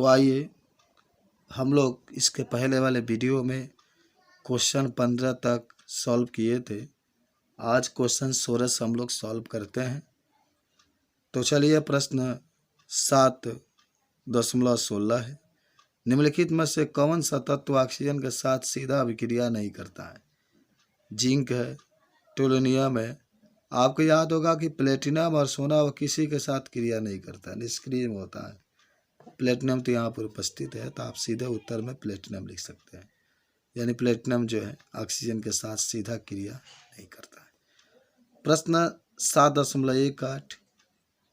तो आइए हम लोग इसके पहले वाले वीडियो में क्वेश्चन 15 तक सॉल्व किए थे। आज क्वेश्चन 16 से हम लोग सॉल्व करते हैं। तो चलिए प्रश्न 7.16 है। निम्नलिखित में से कौन सा तत्व ऑक्सीजन के साथ सीधा अभिक्रिया नहीं करता है? जिंक है, टोलोनियम है। आपको याद होगा कि प्लेटिनम और सोना वो किसी के साथ क्रिया नहीं करता, निष्क्रिय में होता है। प्लेटिनम तो यहाँ पर उपस्थित है, तो आप सीधे उत्तर में प्लेटिनम लिख सकते हैं। यानी प्लेटिनम जो है ऑक्सीजन के साथ सीधा क्रिया नहीं करता है। प्रश्न 7.18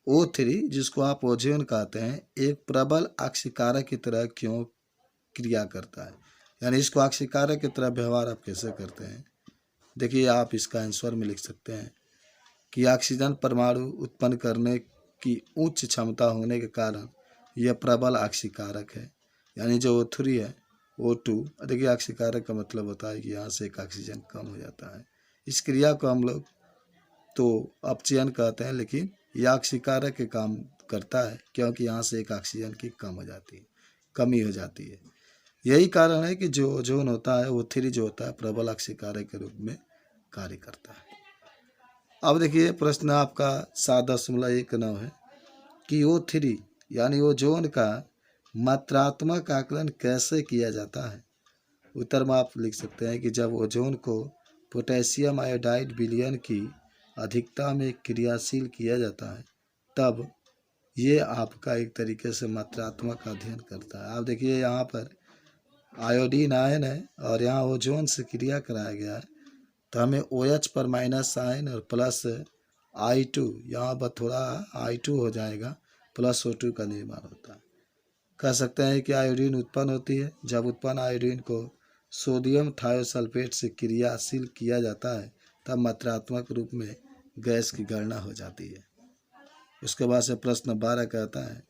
O3 जिसको आप ओजोन कहते हैं एक प्रबल ऑक्सीकारक की तरह क्यों क्रिया करता है? यानी इसको ऑक्सीकारक की तरह व्यवहार आप कैसे करते हैं? देखिए आप इसका आंसर में लिख सकते हैं कि ऑक्सीजन परमाणु उत्पन्न करने की उच्च क्षमता होने के कारण यह प्रबल ऑक्सीकारक है। यानी जो O3 है O2, देखिए ऑक्सीकारक का मतलब होता है कि यहाँ से एक ऑक्सीजन कम हो जाता है। इस क्रिया को हम लोग तो अपचयन कहते हैं, लेकिन यह ऑक्सीकारक के काम करता है क्योंकि यहाँ से एक ऑक्सीजन की कमी हो जाती है। यही कारण है कि जो ओजोन होता है O3 जो होता है प्रबल ऑक्सीकारक के रूप में कार्य करता है। अब देखिए प्रश्न आपका 7.19 है कि O3 यानी ओजोन का मात्रात्मक आकलन कैसे किया जाता है? उत्तर में आप लिख सकते हैं कि जब ओजोन को पोटेशियम आयोडाइड विलयन की अधिकता में क्रियाशील किया जाता है तब ये आपका एक तरीके से मात्रात्मक अध्ययन करता है। आप देखिए यहाँ पर आयोडीन आयन है और यहाँ ओजोन से क्रिया कराया गया है, तो हमें OH पर माइनस आयन और प्लस I2, यहाँ पर थोड़ा I2 हो जाएगा, प्लस O2 का निर्माण होता है। कह सकते हैं कि आयोडीन उत्पन्न होती है। जब उत्पन्न आयोडीन को सोडियम थायोसल्फेट से क्रियाशील किया जाता है तब मात्रात्मक रूप में गैस की गणना हो जाती है। उसके बाद से प्रश्न 12 कहता है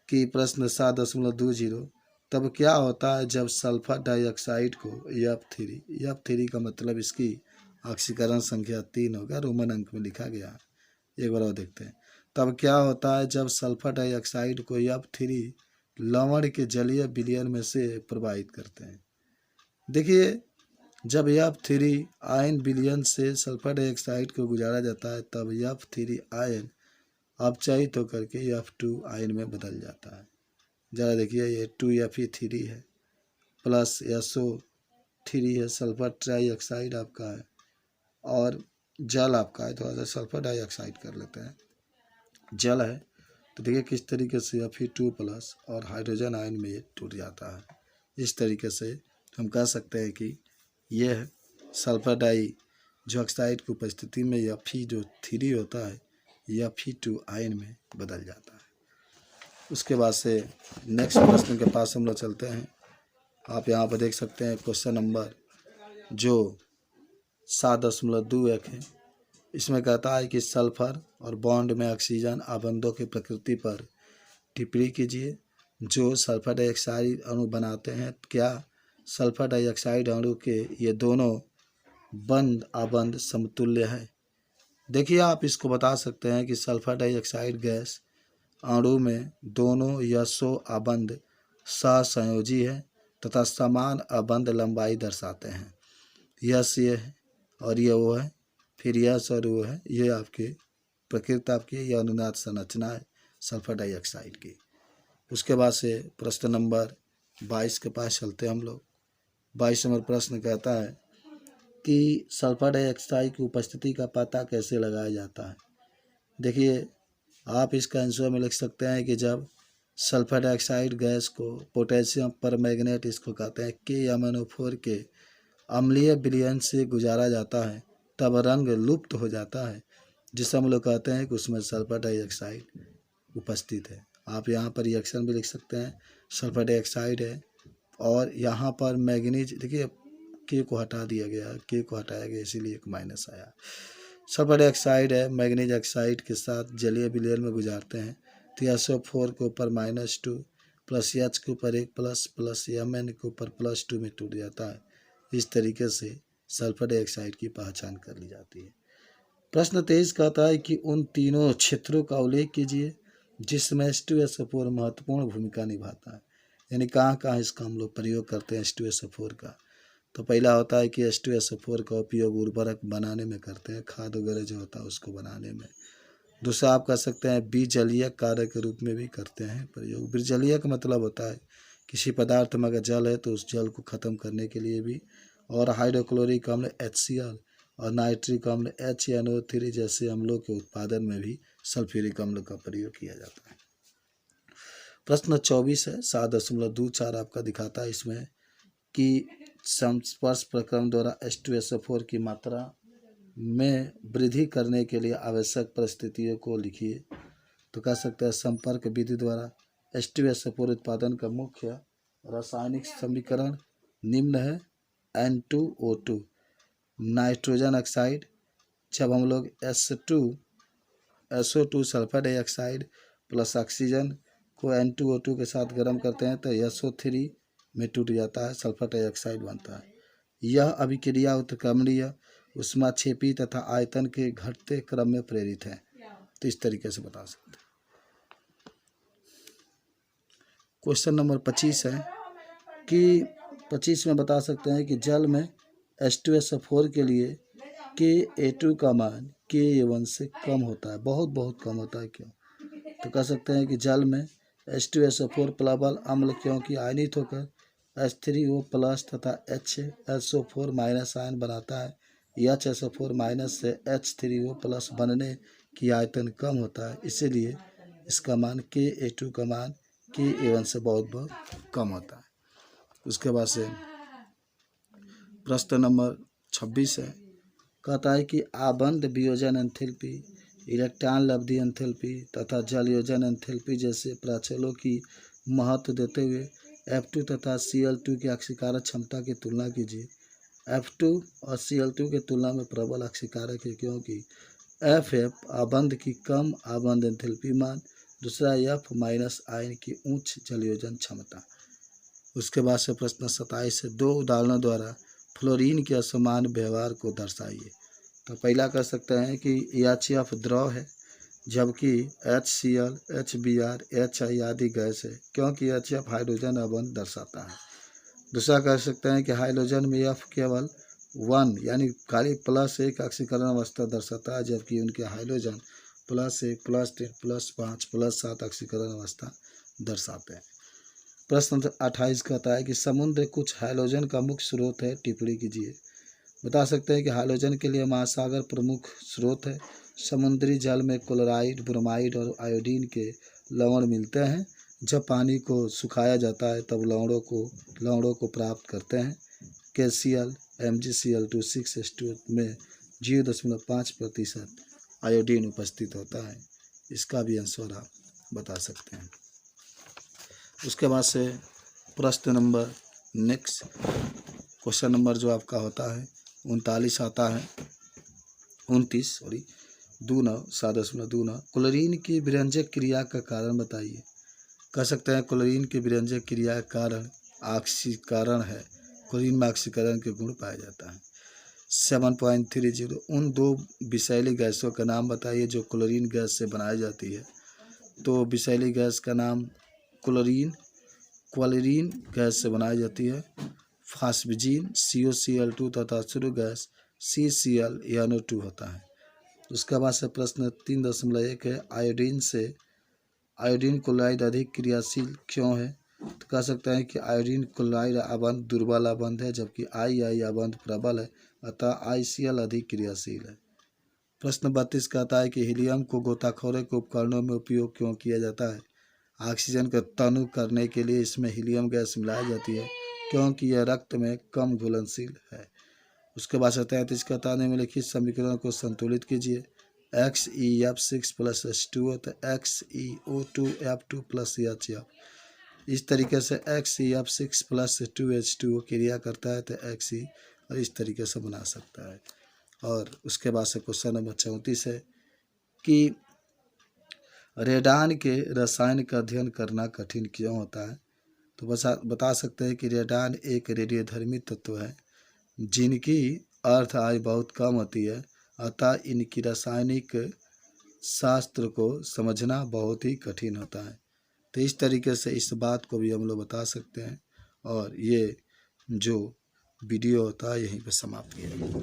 कि प्रश्न 7.20 तब क्या होता है जब सल्फर डाइऑक्साइड को F3 का मतलब इसकी ऑक्सीकरण संख्या 3 होगा, रोमन अंक में लिखा गया। एक बार और देखते हैं। तब क्या होता है जब सल्फर डाइऑक्साइड को F3 लवण के जलीय विलयन में से प्रवाहित करते हैं? देखिए जब F3 आयन विलयन से सल्फर डाइऑक्साइड को गुजारा जाता है तब F3 आयन अपचयित होकर के F2 आयन में बदल जाता है। ज़रा देखिए ये 2Fe3 है प्लस SO3 है, सल्फर ट्राइऑक्साइड आपका है और जल आपका है। थोड़ा सा सल्फर डाइऑक्साइड कर लेते हैं, जल है। तो देखिए किस तरीके से Fe2 प्लस और हाइड्रोजन आयन में ये टूट जाता है। इस तरीके से हम कह सकते हैं कि यह सल्फर डाई जो ऑक्साइड की उपस्थिति में Fe3 होता है Fe2 आयन में बदल जाता है। उसके बाद से नेक्स्ट प्रश्न के पास हम लोग चलते हैं। आप यहाँ पर देख सकते हैं क्वेश्चन नंबर जो 7.21 है। इसमें कहता है कि सल्फर और बॉन्ड में ऑक्सीजन आबंधों की प्रकृति पर टिप्पणी कीजिए जो सल्फर डाइऑक्साइड अणु बनाते हैं। क्या सल्फर डाइऑक्साइड अणु के ये दोनों बंध आबंध समतुल्य है? देखिए आप इसको बता सकते हैं कि सल्फर डाइऑक्साइड गैस अणु में दोनों यशो आबंध सहसंयोजी है तथा समान आबंध लंबाई दर्शाते हैं। यश ये है और ये वो है, फिर यश और वो है। ये आपके प्रकृति आपकी यह अनुनाद संरचना है सल्फर डाइऑक्साइड की। उसके बाद से प्रश्न नंबर 22 के पास चलते हैं हम लोग। 22 नंबर प्रश्न कहता है कि सल्फर डाइऑक्साइड की उपस्थिति का पता कैसे लगाया जाता है? देखिए आप इसका आंसर में लिख सकते हैं कि जब सल्फर डाइऑक्साइड गैस को पोटेशियम परमैंगनेट इसको कहते हैं KMnO4 के अम्लीय विलयन से गुजारा जाता है तब रंग लुप्त हो जाता है, जिसे हम लोग कहते हैं कि उसमें सल्फर डाइऑक्साइड उपस्थित है। आप यहाँ पर रिएक्शन भी लिख सकते हैं, सल्फर डाइऑक्साइड है और यहाँ पर मैग्नीज, देखिए K को हटा दिया गया, K को हटाया गया इसीलिए एक माइनस आया। सल्फर डाइऑक्साइड है मैग्नीज ऑक्साइड के साथ जलीय विलयन में गुजारते हैं तो SO4 के ऊपर -2 प्लस H के ऊपर 1 प्लस Mn के ऊपर +2 में टूट जाता है। इस तरीके से सल्फर डाइऑक्साइड की पहचान कर ली जाती है। प्रश्न 23 कहता है कि उन तीनों क्षेत्रों का उल्लेख कीजिए जिसमें H2SO4 महत्वपूर्ण भूमिका निभाता है। यानी कहाँ कहाँ इसका हम लोग प्रयोग करते हैं H2SO4 का। तो पहला होता है कि H2SO4 का उपयोग उर्वरक बनाने में करते हैं, खाद वगैरह जो होता है उसको बनाने में। दूसरा आप कह सकते हैं बीजलीयक कार्य के रूप में भी करते हैं प्रयोग। बीजलीय का मतलब होता है किसी पदार्थ में अगर जल है तो उस जल को ख़त्म करने के लिए भी। और हाइड्रोक्लोरिक अम्ल HCl और नाइट्रिक अम्ल HNO3 जैसे अम्लों के उत्पादन में भी सल्फ्यूरिक अम्ल का प्रयोग किया जाता है। प्रश्न 24 है, 7.24 आपका दिखाता है इसमें कि संस्पर्श प्रक्रम द्वारा H2SO4 की मात्रा में वृद्धि करने के लिए आवश्यक परिस्थितियों को लिखिए। तो कह सकते हैं संपर्क विधि द्वारा H2SO4 उत्पादन का मुख्य रासायनिक समीकरण निम्न है। N2O2 नाइट्रोजन ऑक्साइड, जब हम लोग SO2 sulphur dioxide plus oxygen को N2O2 के साथ गर्म करते हैं तो SO3 में टूट जाता है, सल्फर डाइऑक्साइड बनता है। यह अभिक्रिया उत्क्रमणीय, ऊष्माक्षेपी तथा आयतन के घटते क्रम में प्रेरित है। तो इस तरीके से बता सकते हैं। क्वेश्चन नंबर 25 है कि 25 में बता सकते हैं कि जल में H2SO4 के लिए Ka2 का मान Ka1 से कम होता है, बहुत कम होता है। क्यों? तो कह सकते हैं कि जल में H2SO4 प्लवल अम्ल क्योंकि आयनित होकर H3O प्लस तथा HSO4 माइनस आयन बनाता है। HSO4 माइनस से H3O प्लस बनने की आयतन कम होता है, इसीलिए इसका मान Ka2 का मान Ka1 से बहुत कम होता है। उसके बाद से प्रश्न नंबर 26 है, कहता है कि आबंध वियोजन एंथैल्पी, इलेक्ट्रॉन लब्धि एंथैल्पी तथा जलयोजन एंथैल्पी जैसे प्राचलों की महत्व देते हुए F2 तथा Cl2 की अक्षीकारक क्षमता की तुलना कीजिए। F2 और Cl2 की तुलना में प्रबल अक्षीकारक है क्योंकि Ff आबंध की कम आबंध एंथैल्पी मान, दूसरा F माइनस आयन की उच्च जलयोजन क्षमता। उसके बाद से प्रश्न 27 है, दो उदाहरणों द्वारा फ्लोरीन के असमान व्यवहार को दर्शाइए। तो पहला कह सकते हैं कि HF द्रव है जबकि HCl, HBr, HI आदि गैस है क्योंकि HF हाइड्रोजन अबंध दर्शाता है। दूसरा कह सकते हैं कि हाइड्रोजन में F केवल 1 यानी खाली +1 ऑक्सीकरण अवस्था दर्शाता है, जबकि उनके हाइड्रोजन +1, +3, +5, +7 ऑक्सीकरण अवस्था दर्शाते हैं। प्रश्न 28 कहता है कि समुद्र कुछ हाइड्रोजन का मुख्य स्रोत है, टिप्पणी कीजिए। बता सकते हैं कि हाइड्रोजन के लिए महासागर प्रमुख स्रोत है। समुद्री जल में क्लोराइड, ब्रोमाइड और आयोडीन के लवण मिलते हैं। जब पानी को सुखाया जाता है तब लवणों को प्राप्त करते हैं। KCl MgCl2 में 0.5% आयोडीन उपस्थित होता है। इसका भी आंसर आप बता सकते हैं। उसके बाद से प्रश्न नंबर नेक्स्ट क्वेश्चन नंबर जो आपका होता है 29 आता है, 29 29 7.29 क्लोरीन की विरंजक क्रिया का कारण बताइए। कह सकते हैं क्लोरीन की विरंजक क्रिया का कारण ऑक्सीकरण है। क्लोरीन में ऑक्सीकरण के गुण पाया जाता है। 7.30 उन दो विषैली गैसों का नाम बताइए जो क्लोरीन गैस से बनाई जाती है। तो विषैली गैस का नाम क्लोरीन गैस से बनाई जाती है। फास्फिजीन COCl2 तथा शुरू गैस CClNO2 होता है। उसके बाद से प्रश्न 3.1 है, आयोडीन क्लोराइड अधिक क्रियाशील क्यों है। तो कह सकते हैं कि आयोडीन क्लोराइड अबंध दुर्बल अबंध है जबकि II अबंध प्रबल है, अतः ICl अधिक क्रियाशील है। प्रश्न 32 कहता है कि हीलियम को गोताखोरी के उपकरणों में उपयोग क्यों किया जाता है। ऑक्सीजन का तनु करने के लिए इसमें हीलियम गैस मिलाई जाती है क्योंकि यह रक्त में कम घुलनशील है। उसके बाद 33 कहता है निम्नलिखित समीकरण को संतुलित कीजिए। XeF6 + H2O तो XeO2F2 + HF। इस तरीके से XeF6 + 2H2O क्रिया करता है तो Xe और इस तरीके से बना सकता है। और उसके बाद से क्वेश्चन नंबर 34 है कि रेडान के रसायन का अध्ययन करना कठिन क्यों होता है। तो बता सकते हैं कि रेडान एक रेडियोधर्मी तत्व है जिनकी अर्थ आयु बहुत कम होती है, अतः इनकी रासायनिक शास्त्र को समझना बहुत ही कठिन होता है। तो इस तरीके से इस बात को भी हम लोग बता सकते हैं। और ये जो वीडियो होता है यहीं पे समाप्त किया।